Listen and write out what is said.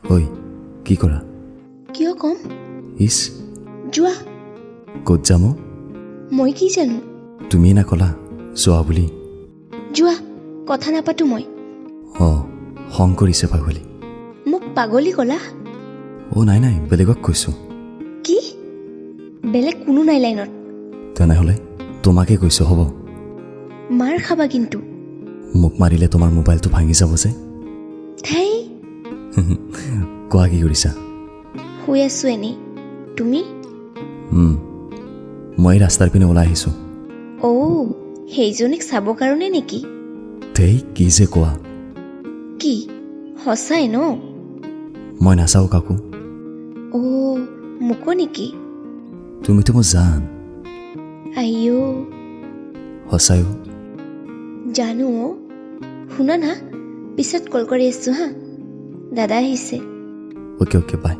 ঐ কি কৰা কিয় কম ইছ যোৱা ক'ত যাম মই কি জানো তুমি না ক'লা যোৱা বুলি যোৱা কথা নাপাতো মই খং কৰিছে পাগলী মোক পাগলী ক'লা নাই নাই বেলেগক কৈছোঁ কি বেলেগ কোনো নাই লাইনত তেনেহ'লে তোমাকে কৈছোঁ হ'ব মাৰ খাবা কিন্তু মোক মাৰিলে তোমাৰ মোবাইলটো ভাঙি যাব যে থেই কোৱা কি কৰিছা শুই আছো এনেই তুমি মই ৰাস্তাৰ পিনে ওলাই আহিছোঁ সেইজনীক চাব কাৰণে নেকি থেই কি যে কোৱা কি সঁচাই ন মই নাচাওঁ কাকো মোকো নেকি তুমিতো মই জান আইও সঁচায়ো জানো শুনা না পিছত কল কৰি আছো হা দাদা আহিছে অ'কে বাই